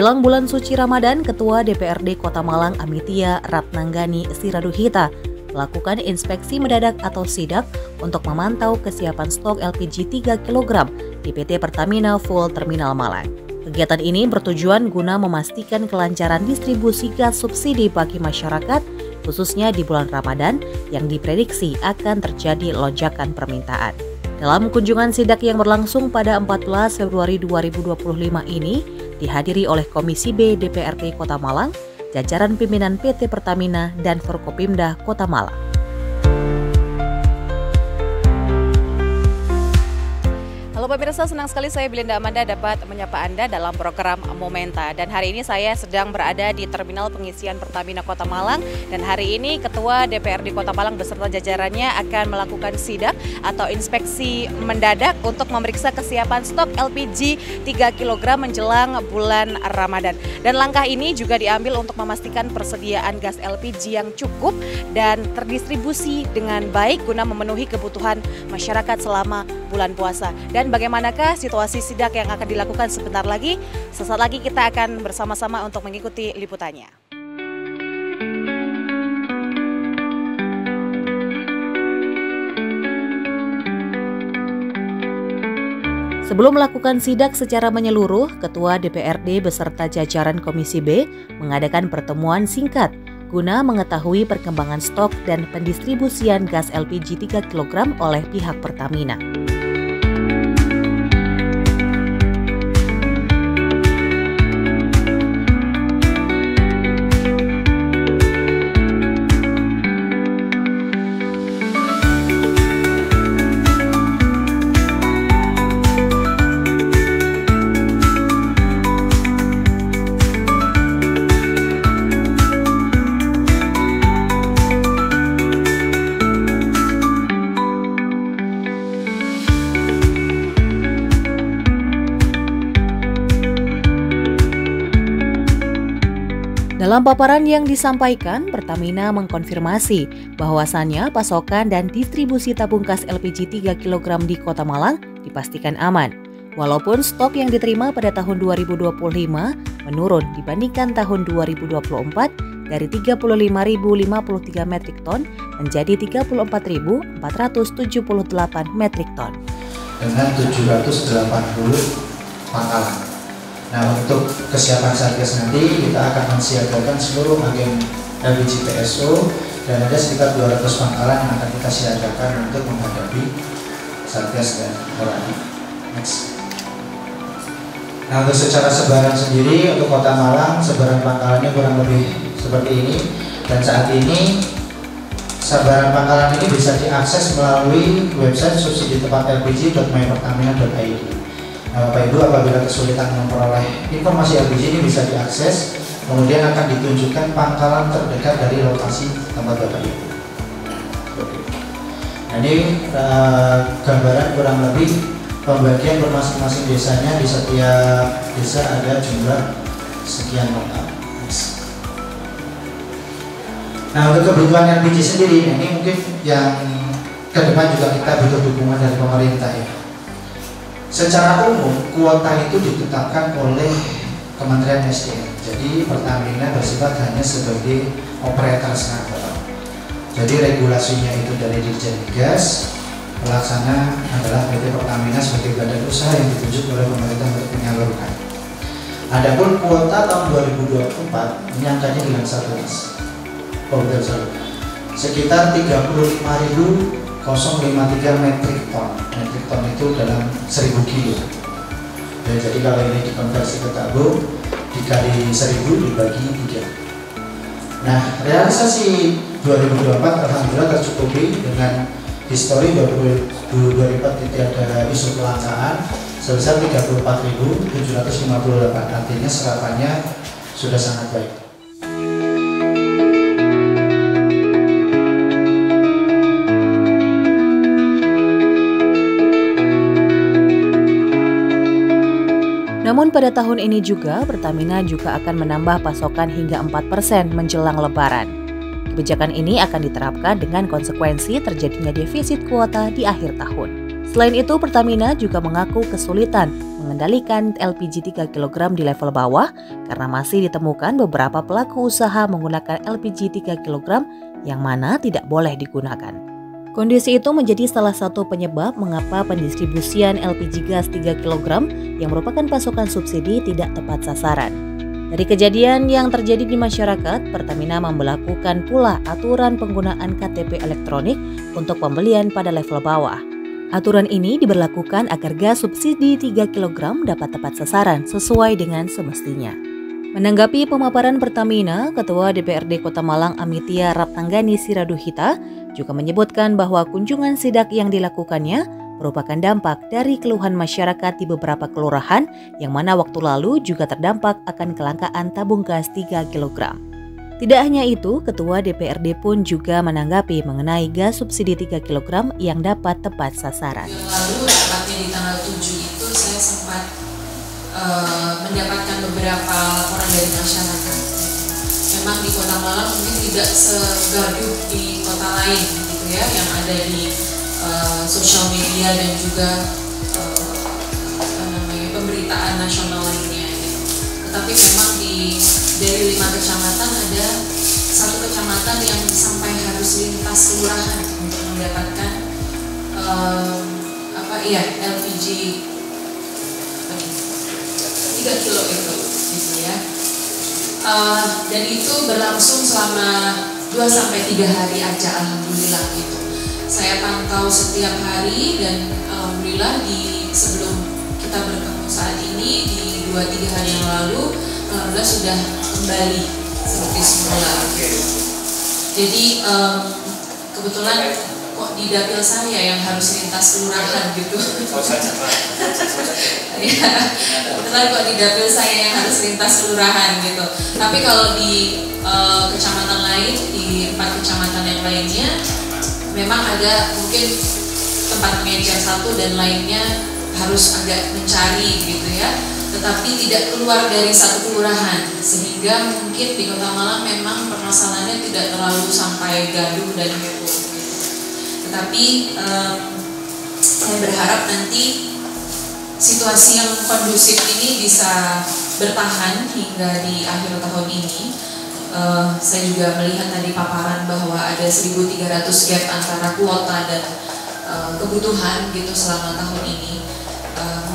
Menjelang bulan suci Ramadan, Ketua DPRD Kota Malang Amitia Ratnanggani Siraduhita melakukan inspeksi mendadak atau sidak untuk memantau kesiapan stok LPG 3 kg di PT Pertamina Full Terminal Malang. Kegiatan ini bertujuan guna memastikan kelancaran distribusi gas subsidi bagi masyarakat, khususnya di bulan Ramadan yang diprediksi akan terjadi lonjakan permintaan. Dalam kunjungan sidak yang berlangsung pada 14 Februari 2025 ini, dihadiri oleh Komisi B DPRD Kota Malang, jajaran pimpinan PT Pertamina dan Forkopimda Kota Malang. Halo pemirsa, senang sekali saya Belinda Amanda dapat menyapa Anda dalam program Momenta. Dan hari ini saya sedang berada di Terminal Pengisian Pertamina Kota Malang. Dan hari ini Ketua DPRD Kota Malang beserta jajarannya akan melakukan sidak atau inspeksi mendadak untuk memeriksa kesiapan stok LPG 3 kg menjelang bulan Ramadan. Dan langkah ini juga diambil untuk memastikan persediaan gas LPG yang cukup dan terdistribusi dengan baik guna memenuhi kebutuhan masyarakat selama bulan puasa. Dan bagaimanakah situasi sidak yang akan dilakukan sebentar lagi? Sesaat lagi kita akan bersama-sama untuk mengikuti liputannya. Sebelum melakukan sidak secara menyeluruh, Ketua DPRD beserta jajaran Komisi B mengadakan pertemuan singkat guna mengetahui perkembangan stok dan pendistribusian gas LPG 3 kg oleh pihak Pertamina. Dalam paparan yang disampaikan, Pertamina mengkonfirmasi bahwasannya pasokan dan distribusi tabung gas LPG 3 kg di Kota Malang dipastikan aman. Walaupun stok yang diterima pada tahun 2025 menurun dibandingkan tahun 2024 dari 35.053 metrik ton menjadi 34.478 metrik ton. Dengan 780 pangkalan. Nah, untuk kesiapan Satgas nanti kita akan mensiagakan seluruh agen LPG PSO dan ada sekitar 200 pangkalan yang akan kita siagakan untuk menghadapi Satgas dan Orani. Next. Nah, untuk secara sebaran sendiri untuk Kota Malang sebaran pangkalannya kurang lebih seperti ini, dan saat ini sebaran pangkalan ini bisa diakses melalui website subsidi-tepat-lpg.mypertamina.id. Nah, Bapak Ibu, apabila kesulitan memperoleh informasi LPG ini bisa diakses, kemudian akan ditunjukkan pangkalan terdekat dari lokasi tempat Bapak Ibu. Nah, ini gambaran kurang lebih pembagian per masing-masing desanya. Di setiap desa ada jumlah sekian pangkalan. Nah, untuk kebutuhan LPG sendiri, ini mungkin yang ke depan juga kita butuh dukungan dari pemerintah ya. Secara umum, kuota itu ditetapkan oleh Kementerian SDM. Jadi Pertamina bersifat hanya sebagai operator nasional. Jadi regulasinya itu dari Dirjen Migas, pelaksana adalah PT Pertamina sebagai badan usaha yang ditunjuk oleh pemerintah untuk menyalurkan. Adapun kuota tahun 2024 ini angkanya dengan satu mas. Sekitar 35.053 metrik ton. Metrik ton itu dalam 1000 kilo. Dan jadi kalau ini dikonversi ke tabung dikali 1000 dibagi 3. Nah, realisasi 2024 alhamdulillah tercukupi dengan histori 2024 tidak ada isu kelangkaan sebesar 34.758. Artinya serapannya sudah sangat baik. Namun pada tahun ini juga, Pertamina juga akan menambah pasokan hingga 4% menjelang Lebaran. Kebijakan ini akan diterapkan dengan konsekuensi terjadinya defisit kuota di akhir tahun. Selain itu, Pertamina juga mengaku kesulitan mengendalikan LPG 3 kg di level bawah karena masih ditemukan beberapa pelaku usaha menggunakan LPG 3 kg yang mana tidak boleh digunakan. Kondisi itu menjadi salah satu penyebab mengapa pendistribusian LPG gas 3 kg yang merupakan pasokan subsidi tidak tepat sasaran. Dari kejadian yang terjadi di masyarakat, Pertamina memberlakukan pula aturan penggunaan KTP elektronik untuk pembelian pada level bawah. Aturan ini diberlakukan agar gas subsidi 3 kg dapat tepat sasaran sesuai dengan semestinya. Menanggapi pemaparan Pertamina, Ketua DPRD Kota Malang Amitia Raptanggani Siraduhita juga menyebutkan bahwa kunjungan sidak yang dilakukannya merupakan dampak dari keluhan masyarakat di beberapa kelurahan yang mana waktu lalu juga terdampak akan kelangkaan tabung gas 3 kg. Tidak hanya itu, Ketua DPRD pun juga menanggapi mengenai gas subsidi 3 kg yang dapat tepat sasaran. Lalu tepatnya di tanggal 7 itu saya sempat mendapatkan beberapa laporan dari masyarakat. Memang di Kota Malang mungkin tidak segaduh di kota lain gitu ya, yang ada di sosial media dan juga pemberitaan nasional lainnya. Gitu. Tetapi memang dari 5 kecamatan ada 1 kecamatan yang sampai harus lintas kelurahan untuk mendapatkan LPG 3 kilo itu gitu ya. Dan itu berlangsung selama 2-3 hari aja, alhamdulillah gitu. Saya pantau setiap hari dan alhamdulillah sebelum kita bertemu saat ini di 2-3 hari yang lalu alhamdulillah sudah kembali seperti semula. Jadi kebetulan kok di dapil saya yang harus lintas kelurahan gitu. Ya, kebetulan kok di dapil saya yang harus lintas kelurahan gitu. Tapi kalau di kecamatan lain, di 4 kecamatan yang lainnya, memang ada mungkin tempat pengecer satu dan lainnya harus agak mencari gitu ya. Tetapi tidak keluar dari 1 kelurahan, sehingga mungkin di Kota Malang memang permasalahannya tidak terlalu sampai gaduh dan heboh gitu. Tetapi saya berharap nanti situasi yang kondusif ini bisa bertahan hingga di akhir tahun ini. Saya juga melihat tadi paparan bahwa ada 1.300 gap antara kuota dan kebutuhan gitu selama tahun ini.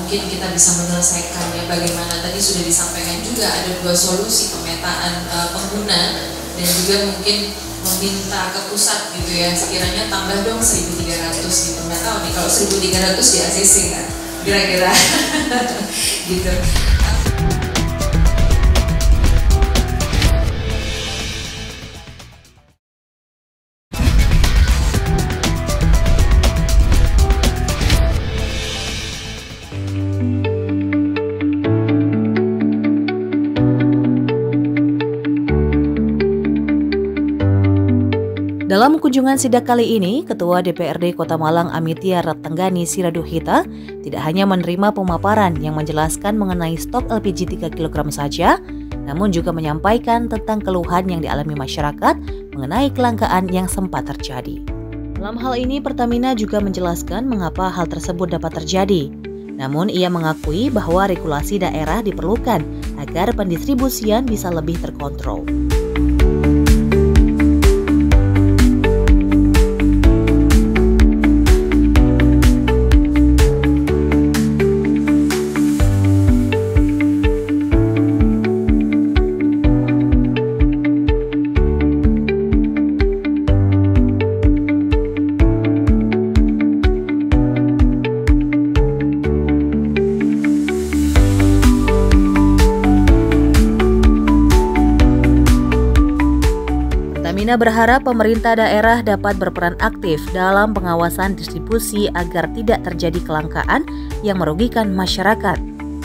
Mungkin kita bisa menyelesaikannya bagaimana tadi sudah disampaikan juga ada 2 solusi pemetaan pengguna dan juga mungkin meminta ke pusat gitu ya, sekiranya tambah dong 1.300 gitu. Nggak tahu nih kalau 1.300 di ACC kan kira-kira gitu. Dalam kunjungan sidak kali ini, Ketua DPRD Kota Malang Amitia Raptanggani Siraduhita tidak hanya menerima pemaparan yang menjelaskan mengenai stok LPG 3 kg saja, namun juga menyampaikan tentang keluhan yang dialami masyarakat mengenai kelangkaan yang sempat terjadi. Dalam hal ini, Pertamina juga menjelaskan mengapa hal tersebut dapat terjadi. Namun, ia mengakui bahwa regulasi daerah diperlukan agar pendistribusian bisa lebih terkontrol. Pertamina berharap pemerintah daerah dapat berperan aktif dalam pengawasan distribusi agar tidak terjadi kelangkaan yang merugikan masyarakat.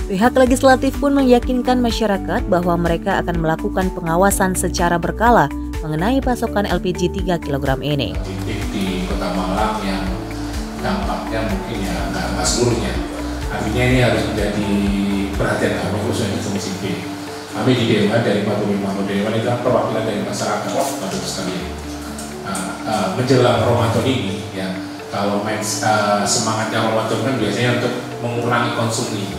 Pihak legislatif pun meyakinkan masyarakat bahwa mereka akan melakukan pengawasan secara berkala mengenai pasokan LPG 3 kg ini. Titik di Kota Malang yang dampaknya mungkin ya nggak seluruhnya. Artinya ini harus menjadi perhatian kami khususnya di Komisi B. Kami di Dewan dari 45 Dewan itu perwakilan dari masyarakat pada sekalian. Menjelang Ramadan ini ya Kalau semangatnya Ramadan kan biasanya untuk mengurangi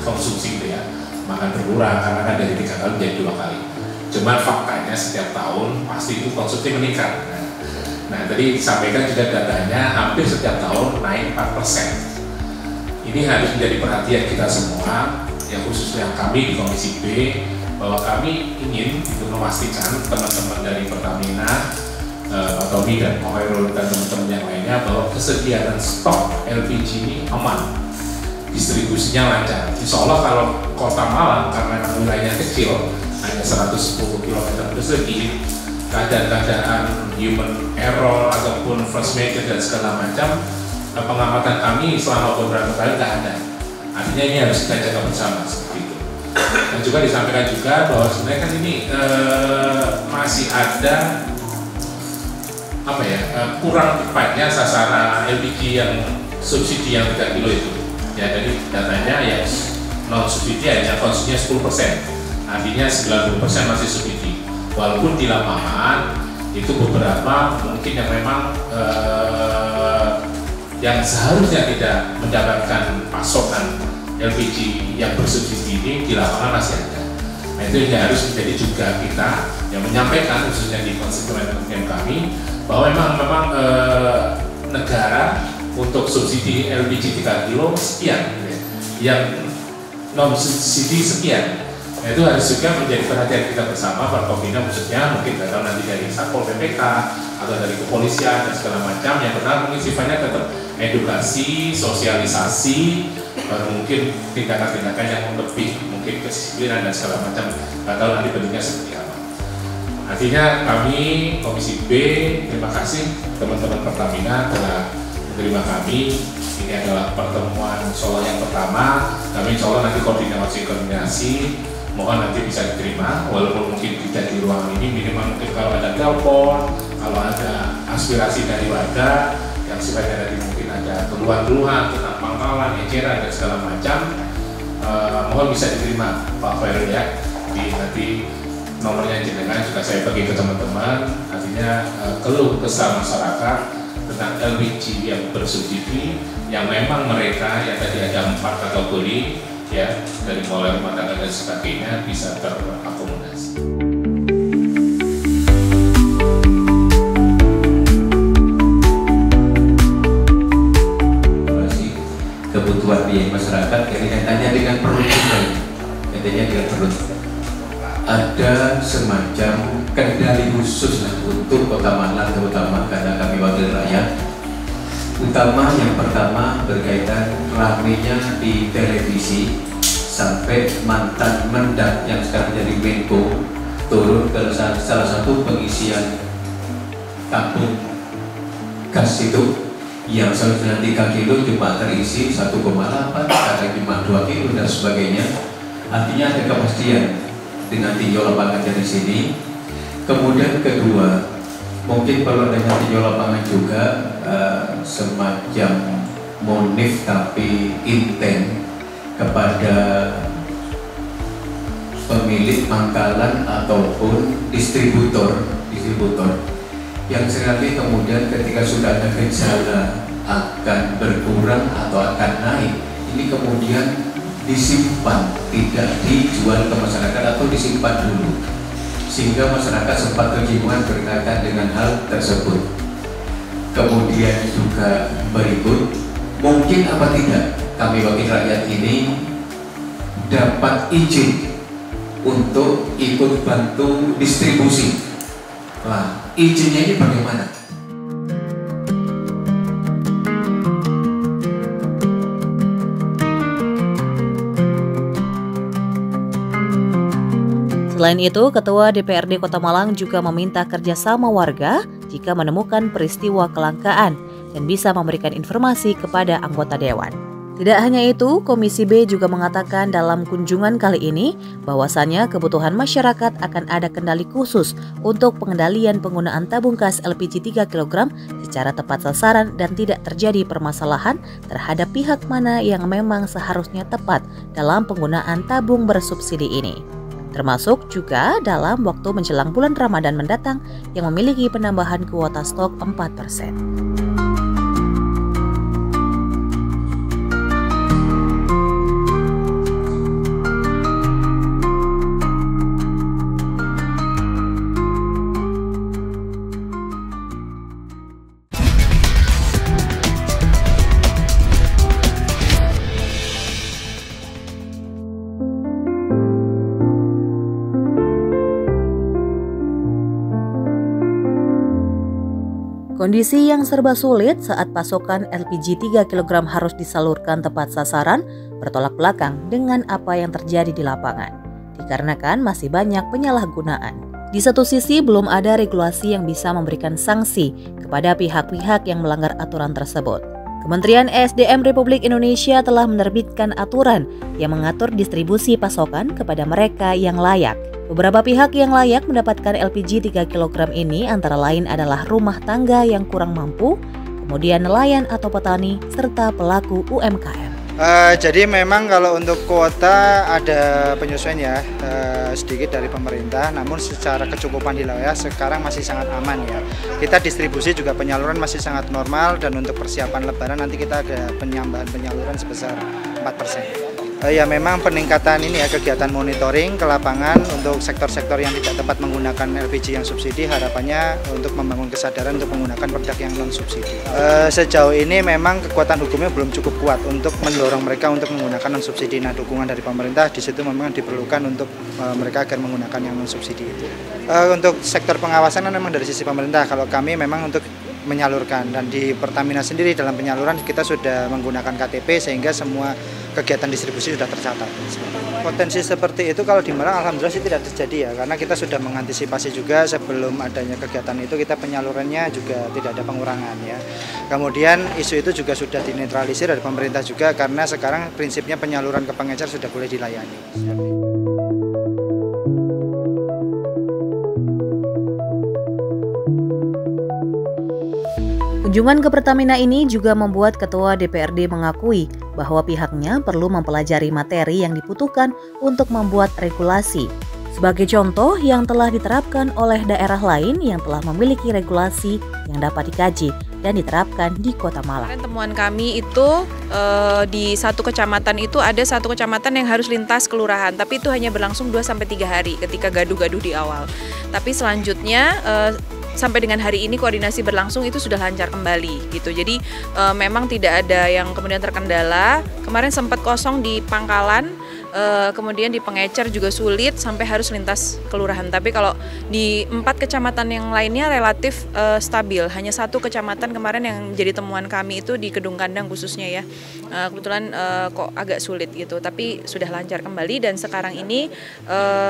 konsumsi gitu ya, makan berkurang karena kan dari 3 kali menjadi 2 kali. Cuman faktanya setiap tahun pasti itu konsumsi meningkat. Nah tadi disampaikan juga datanya hampir setiap tahun naik 4%. Ini harus menjadi perhatian kita semua, yang khususnya kami di Komisi B, bahwa kami ingin memastikan teman-teman dari Pertamina, Pak Tommy dan Pak Khairul dan teman-teman yang lainnya bahwa kesediaan stok LPG ini aman, distribusinya lancar. Insya Allah kalau Kota Malang karena wilayahnya kecil, hanya 110 km persegi, keadaan human error ataupun force major dan segala macam, pengamatan kami selama beberapa kali nggak ada. Artinya ini harus kita jaga bersama seperti itu. Dan juga disampaikan juga bahwa sebenarnya kan ini masih ada kurang tepatnya sasaran LPG yang subsidi yang 3 kilo itu. Ya, jadi datanya ya non subsidi hanya konsumsinya 10%. Artinya 90% masih subsidi. Walaupun di lapangan itu beberapa mungkin yang memang yang seharusnya tidak mendapatkan pasokan LPG yang bersubsidi ini di lapangan masih ada. Nah itu yang harus menjadi juga kita yang menyampaikan khususnya di konstituen kami bahwa memang negara untuk subsidi LPG 3 kilo sekian, yang non subsidi sekian. Nah itu harus juga menjadi perhatian kita bersama, Forkopimda khususnya, mungkin nggak tahu nanti dari Satpol PPK atau dari kepolisian dan segala macam. Yang benar mungkin sifatnya tetap edukasi, sosialisasi, baru mungkin tindakan-tindakan yang lebih mungkin kedisiplinan dan segala macam. Nggak tahu nanti bentuknya seperti apa. Artinya kami Komisi B terima kasih teman-teman Pertamina telah menerima kami. Ini adalah pertemuan insya yang pertama. Kami insya Allah nanti koordinasi mohon nanti bisa diterima, walaupun mungkin tidak di ruangan ini, minimal mungkin kalau ada telepon, kalau ada aspirasi dari warga yang sifatnya tadi mungkin ada keluhan-keluhan tentang pangkalan, eceran dan segala macam, mohon bisa diterima Pak Khairul ya. Nanti nomornya jenengan juga saya bagi ke teman-teman. Artinya keluh kesah masyarakat tentang LPG yang bersubsidi, yang memang mereka yang tadi ada 4 kategori ya, dari mulai rumah tangga dan sebagainya bisa terakomodasi. Kebutuhan biaya masyarakat kaitannya dengan perut, kaitannya dengan perut. Ada semacam kendali khusus untuk Kota Malang, terutama karena kami wakil rakyat. Utama yang pertama berkaitan ramainya di televisi sampai mantan Mendak yang sekarang jadi Menko turun ke salah satu pengisian tabung gas itu yang seharusnya 3 kilo cuma terisi 1,8, kadang cuma 2 kilo dan sebagainya. Artinya ada kepastian dengan tinjau lapangan dari sini. Kemudian kedua, mungkin perlu adanya tinjau lapangan juga semacam monif tapi intent kepada pemilik pangkalan ataupun distributor yang seringkali kemudian ketika sudah ada gejala akan berkurang atau akan naik, ini kemudian disimpan, tidak dijual ke masyarakat atau disimpan dulu, sehingga masyarakat sempat kebingungan berkaitan dengan hal tersebut. Kemudian juga berikut, mungkin apa tidak kami wakil rakyat ini dapat izin untuk ikut bantu distribusi. Nah, izinnya ini bagaimana? Selain itu, Ketua DPRD Kota Malang juga meminta kerjasama warga jika menemukan peristiwa kelangkaan dan bisa memberikan informasi kepada anggota Dewan. Tidak hanya itu, Komisi B juga mengatakan dalam kunjungan kali ini bahwasannya kebutuhan masyarakat akan ada kendali khusus untuk pengendalian penggunaan tabung gas LPG 3 kg secara tepat sasaran dan tidak terjadi permasalahan terhadap pihak mana yang memang seharusnya tepat dalam penggunaan tabung bersubsidi ini. Termasuk juga dalam waktu menjelang bulan Ramadan mendatang yang memiliki penambahan kuota stok 4%. Kondisi yang serba sulit saat pasokan LPG 3 kg harus disalurkan tepat sasaran bertolak belakang dengan apa yang terjadi di lapangan, dikarenakan masih banyak penyalahgunaan. Di satu sisi belum ada regulasi yang bisa memberikan sanksi kepada pihak-pihak yang melanggar aturan tersebut. Kementerian ESDM Republik Indonesia telah menerbitkan aturan yang mengatur distribusi pasokan kepada mereka yang layak. Beberapa pihak yang layak mendapatkan LPG 3 kg ini antara lain adalah rumah tangga yang kurang mampu, kemudian nelayan atau petani, serta pelaku UMKM. Jadi memang kalau untuk kuota ada penyesuaian ya, sedikit dari pemerintah, namun secara kecukupan di wilayah sekarang masih sangat aman ya. Kita distribusi juga penyaluran masih sangat normal, dan untuk persiapan lebaran nanti kita ada penambahan penyaluran sebesar 4%. Ya memang peningkatan ini ya, kegiatan monitoring ke lapangan untuk sektor-sektor yang tidak tepat menggunakan LPG yang subsidi, harapannya untuk membangun kesadaran untuk menggunakan produk yang non subsidi. Sejauh ini memang kekuatan hukumnya belum cukup kuat untuk mendorong mereka untuk menggunakan non subsidi. Nah, dukungan dari pemerintah di situ memang diperlukan untuk mereka agar menggunakan yang non subsidi itu. Untuk sektor pengawasan memang dari sisi pemerintah, kalau kami memang untuk menyalurkan, dan di Pertamina sendiri dalam penyaluran kita sudah menggunakan KTP sehingga semua kegiatan distribusi sudah tercatat. Potensi seperti itu kalau di Malang alhamdulillah sih tidak terjadi ya, karena kita sudah mengantisipasi juga sebelum adanya kegiatan itu, kita penyalurannya juga tidak ada pengurangan ya. Kemudian isu itu juga sudah dinetralisir dari pemerintah juga, karena sekarang prinsipnya penyaluran ke pengecer sudah boleh dilayani. Kunjungan ke Pertamina ini juga membuat Ketua DPRD mengakui bahwa pihaknya perlu mempelajari materi yang dibutuhkan untuk membuat regulasi. Sebagai contoh yang telah diterapkan oleh daerah lain yang telah memiliki regulasi yang dapat dikaji dan diterapkan di Kota Malang. Temuan kami itu di satu kecamatan itu ada satu kecamatan yang harus lintas kelurahan, tapi itu hanya berlangsung 2-3 hari ketika gaduh-gaduh di awal. Tapi selanjutnya sampai dengan hari ini koordinasi berlangsung itu sudah lancar kembali gitu. Jadi memang tidak ada yang kemudian terkendala. Kemarin sempat kosong di Pangkalan, kemudian di Pengecer juga sulit sampai harus lintas kelurahan. Tapi kalau di 4 kecamatan yang lainnya relatif stabil. Hanya satu kecamatan kemarin yang jadi temuan kami itu di Kedung Kandang khususnya ya. Kebetulan kok agak sulit gitu. Tapi sudah lancar kembali, dan sekarang ini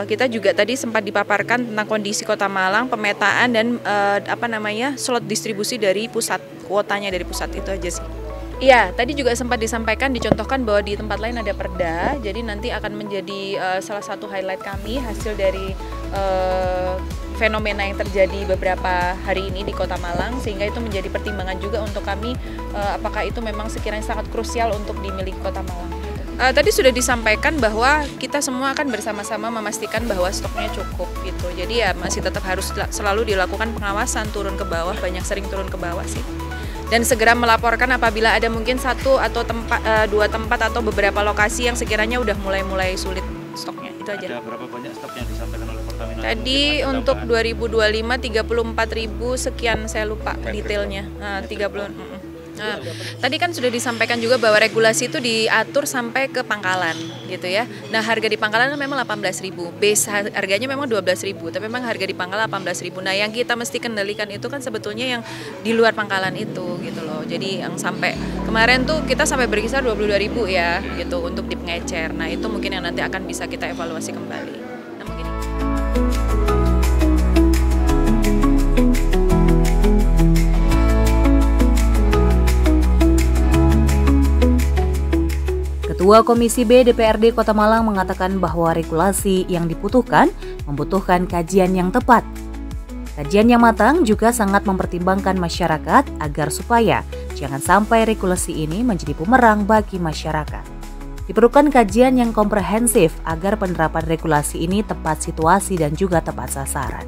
kita juga tadi sempat dipaparkan tentang kondisi Kota Malang, pemetaan dan slot distribusi dari pusat, kuotanya dari pusat, itu aja sih. Iya, tadi juga sempat disampaikan, dicontohkan bahwa di tempat lain ada perda, jadi nanti akan menjadi salah satu highlight kami hasil dari fenomena yang terjadi beberapa hari ini di Kota Malang, sehingga itu menjadi pertimbangan juga untuk kami apakah itu memang sekiranya sangat krusial untuk dimiliki Kota Malang. Tadi sudah disampaikan bahwa kita semua akan bersama-sama memastikan bahwa stoknya cukup gitu. Jadi ya masih tetap harus selalu dilakukan pengawasan, turun ke bawah, banyak sering turun ke bawah sih. Dan segera melaporkan apabila ada mungkin 1 atau 2 tempat atau beberapa lokasi yang sekiranya udah mulai sulit stoknya. Itu aja. Ada berapa banyak stok yang disampaikan oleh Pertamina? Tadi untuk 2025 34.000 sekian, saya lupa detailnya. 30. Tadi kan sudah disampaikan juga bahwa regulasi itu diatur sampai ke Pangkalan gitu ya. Nah, harga di Pangkalan memang 18.000. Base harganya memang 12.000, tapi memang harga di Pangkalan 18.000. Nah, yang kita mesti kendalikan itu kan sebetulnya yang di luar Pangkalan itu gitu loh. Jadi yang sampai kemarin tuh kita sampai berkisar 22.000 ya gitu untuk di Pengecer. Nah, itu mungkin yang nanti akan bisa kita evaluasi kembali. Nah, mungkin Ketua Komisi B DPRD Kota Malang mengatakan bahwa regulasi yang dibutuhkan membutuhkan kajian yang tepat. Kajian yang matang juga sangat mempertimbangkan masyarakat agar supaya jangan sampai regulasi ini menjadi bumerang bagi masyarakat. Diperlukan kajian yang komprehensif agar penerapan regulasi ini tepat situasi dan juga tepat sasaran.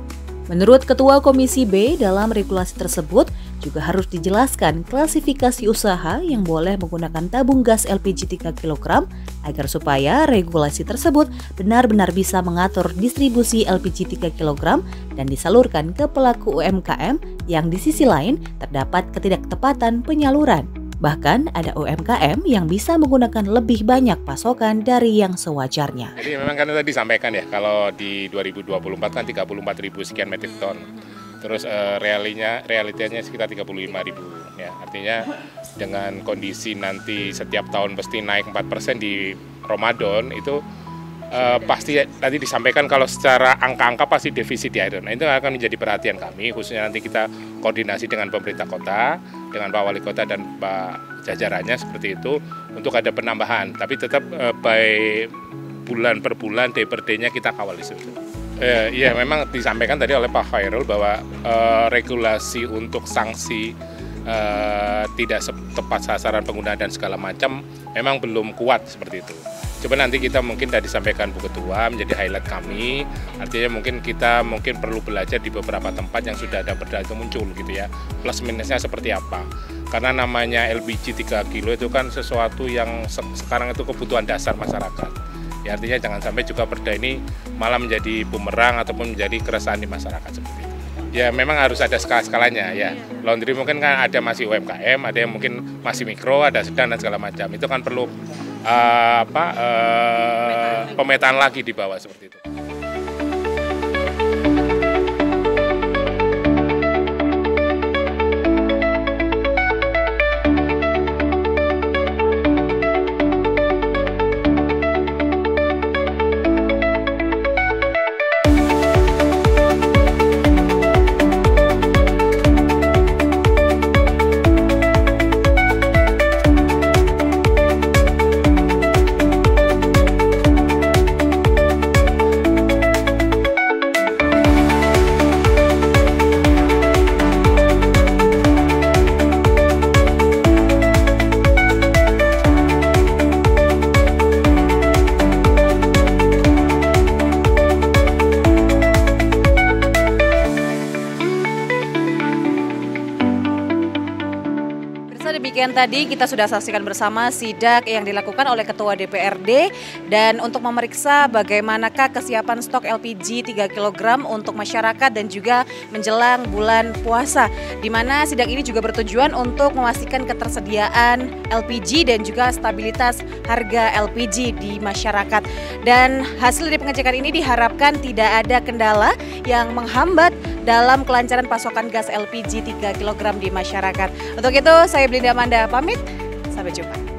Menurut Ketua Komisi B, dalam regulasi tersebut juga harus dijelaskan klasifikasi usaha yang boleh menggunakan tabung gas LPG 3 kg agar supaya regulasi tersebut benar-benar bisa mengatur distribusi LPG 3 kg dan disalurkan ke pelaku UMKM yang di sisi lain terdapat ketidaktepatan penyaluran. Bahkan ada UMKM yang bisa menggunakan lebih banyak pasokan dari yang sewajarnya. Jadi memang kan tadi disampaikan ya, kalau di 2024 kan 34.000 sekian metrik ton. Terus realitanya sekitar 35.000 ya. Artinya dengan kondisi nanti setiap tahun pasti naik 4% di Ramadan itu pasti nanti disampaikan kalau secara angka-angka pasti defisit ya. Nah itu akan menjadi perhatian kami, khususnya nanti kita koordinasi dengan pemerintah kota, dengan Pak Wali Kota dan Pak jajarannya seperti itu untuk ada penambahan. Tapi tetap by bulan per bulan, day per day-nya kita kawal di situ. Iya, memang disampaikan tadi oleh Pak Khairul bahwa regulasi untuk sanksi tidak tepat sasaran penggunaan dan segala macam memang belum kuat seperti itu. Coba nanti kita mungkin sudah disampaikan Bu Ketua menjadi highlight kami. Artinya kita perlu belajar di beberapa tempat yang sudah ada perda itu muncul gitu ya. Plus minusnya seperti apa. Karena namanya LPG 3 kilo itu kan sesuatu yang sekarang itu kebutuhan dasar masyarakat. Ya, artinya jangan sampai juga perda ini malah menjadi bumerang ataupun menjadi keresahan di masyarakat seperti itu. Ya memang harus ada skala-skalanya ya. Laundry mungkin kan ada masih UMKM, ada yang mungkin masih mikro, ada sedang dan segala macam. Itu kan perlu pemetaan lagi di bawah seperti itu. Demikian tadi kita sudah saksikan bersama sidak yang dilakukan oleh Ketua DPRD dan untuk memeriksa bagaimanakah kesiapan stok LPG 3 kg untuk masyarakat dan juga menjelang bulan puasa. Di mana sidak ini juga bertujuan untuk memastikan ketersediaan LPG dan juga stabilitas harga LPG di masyarakat. Dan hasil dari pengecekan ini diharapkan tidak ada kendala yang menghambat dalam kelancaran pasokan gas LPG 3 kg di masyarakat. Untuk itu saya Belinda Amanda pamit, sampai jumpa.